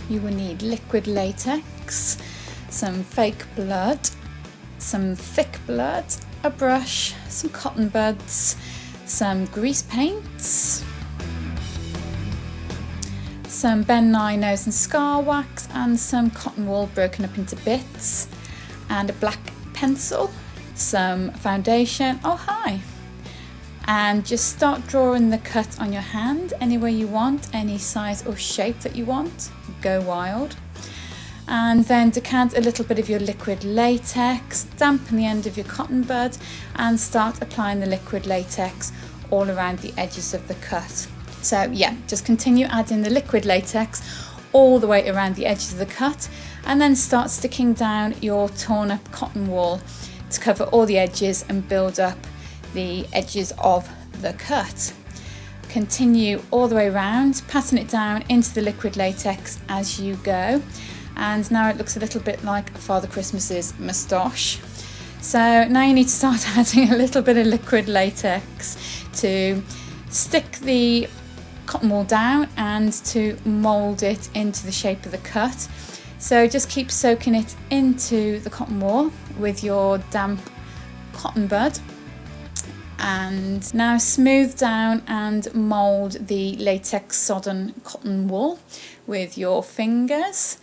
you will need liquid latex, some fake blood, some thick blood, a brush, some cotton buds, some grease paints, some Ben Nye nose and scar wax, and some cotton wool broken up into bits, and a black pencil, some foundation, oh hi, and just start drawing the cut on your hand any way you want, any size or shape that you want, go wild. And then decant a little bit of your liquid latex, dampen the end of your cotton bud, and start applying the liquid latex all around the edges of the cut. So yeah, just continue adding the liquid latex all the way around the edges of the cut, and then start sticking down your torn up cotton wool to cover all the edges and build up the edges of the cut. Continue all the way around, patting it down into the liquid latex as you go. And now it looks a little bit like Father Christmas's moustache. So now you need to start adding a little bit of liquid latex to stick the cotton wool down and to mould it into the shape of the cut. So just keep soaking it into the cotton wool with your damp cotton bud. And now smooth down and mould the latex sodden cotton wool with your fingers.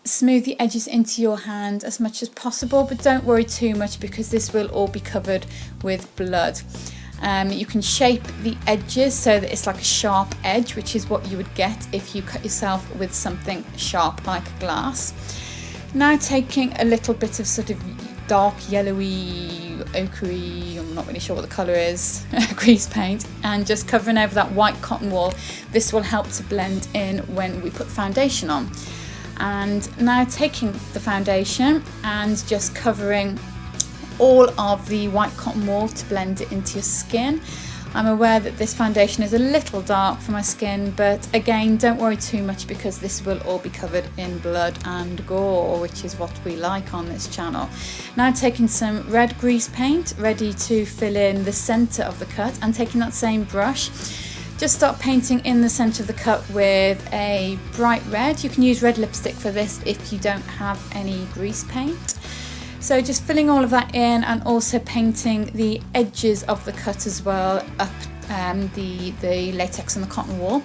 Smooth the edges into your hand as much as possible, but don't worry too much because this will all be covered with blood. You can shape the edges so that it's like a sharp edge, which is what you would get if you cut yourself with something sharp like glass. Now taking a little bit of sort of dark yellowy, ochre, I'm not really sure what the colour is, grease paint, and just covering over that white cotton wool. This will help to blend in when we put foundation on. And now taking the foundation and just covering all of the white cotton wool to blend it into your skin. I'm aware that this foundation is a little dark for my skin, but again, don't worry too much because this will all be covered in blood and gore, which is what we like on this channel. Now taking some red grease paint, ready to fill in the centre of the cut, and taking that same brush, just start painting in the centre of the cut with a bright red. You can use red lipstick for this if you don't have any grease paint. So just filling all of that in and also painting the edges of the cut as well, up the latex and the cotton wool.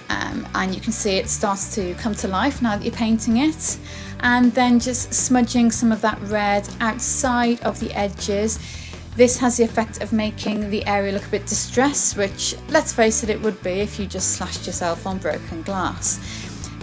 And you can see it starts to come to life now that you're painting it. And then just smudging some of that red outside of the edges. This has the effect of making the area look a bit distressed, which, let's face it, it would be if you just slashed yourself on broken glass.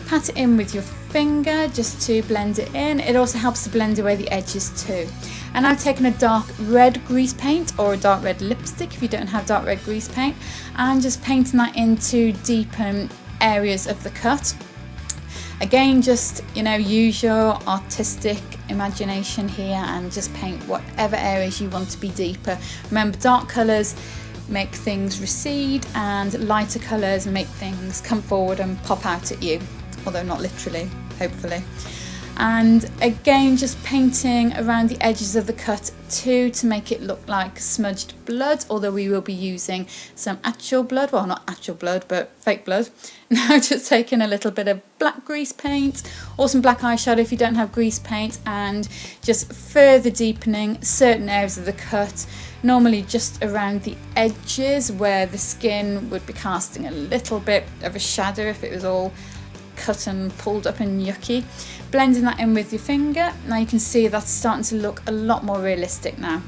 Pat it in with your finger just to blend it in. It also helps to blend away the edges too. And I've taken a dark red grease paint or a dark red lipstick if you don't have dark red grease paint, and just painting that in to deepen areas of the cut. Again, just, you know, use your artistic imagination here and just paint whatever areas you want to be deeper. Remember, dark colours make things recede and lighter colours make things come forward and pop out at you, although not literally, hopefully. And again, just painting around the edges of the cut too to make it look like smudged blood, although we will be using some actual blood, well, not actual blood, but fake blood. Now just taking a little bit of black grease paint or some black eyeshadow if you don't have grease paint, and just further deepening certain areas of the cut, normally just around the edges where the skin would be casting a little bit of a shadow if it was all cut and pulled up and yucky. Blending that in with your finger. Now you can see that's starting to look a lot more realistic now.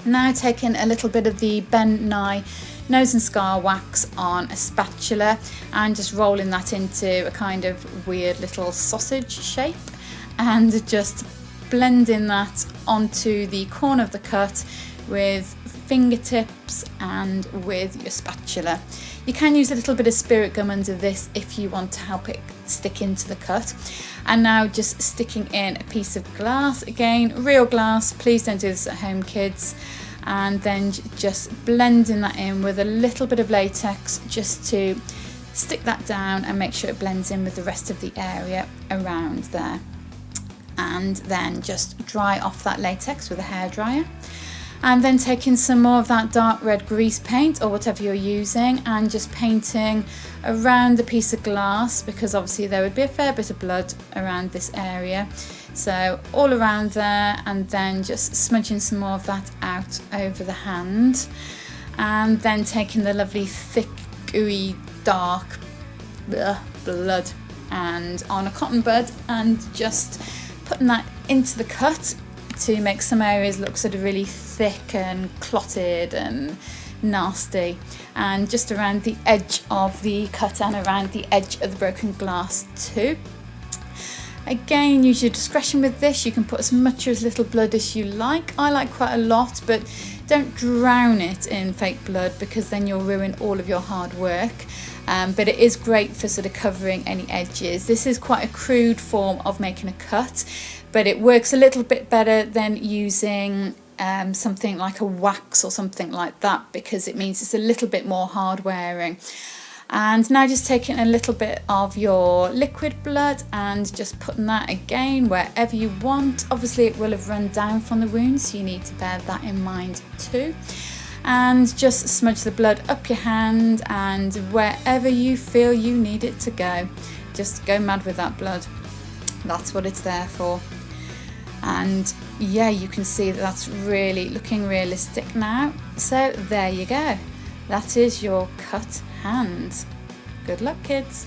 Now taking a little bit of the Ben Nye nose and scar wax on a spatula and just rolling that into a kind of weird little sausage shape, and just blending that onto the corner of the cut with fingertips and with your spatula. You can use a little bit of spirit gum under this if you want to help it stick into the cut. And now just sticking in a piece of glass, again real glass, please don't do this at home kids, and then just blending that in with a little bit of latex just to stick that down and make sure it blends in with the rest of the area around there. And then just dry off that latex with a hairdryer. And then taking some more of that dark red grease paint or whatever you're using and just painting around the piece of glass, because obviously there would be a fair bit of blood around this area. So all around there, and then just smudging some more of that out over the hand. And then taking the lovely thick, gooey, dark blood and on a cotton bud and just putting that into the cut to make some areas look sort of really thick and clotted and nasty, and just around the edge of the cut and around the edge of the broken glass too. Again, use your discretion with this. You can put as much or as little blood as you like. I like quite a lot, but don't drown it in fake blood, because then you'll ruin all of your hard work. But it is great for sort of covering any edges. This is quite a crude form of making a cut, but it works a little bit better than using something like a wax or something like that, because it means it's a little bit more hard wearing. And now just taking a little bit of your liquid blood and just putting that again wherever you want. Obviously it will have run down from the wound, so you need to bear that in mind too. And just smudge the blood up your hand and wherever you feel you need it to go. Just go mad with that blood. That's what it's there for. And yeah, you can see that that's really looking realistic now. So there you go. That is your cut hand. Good luck, kids.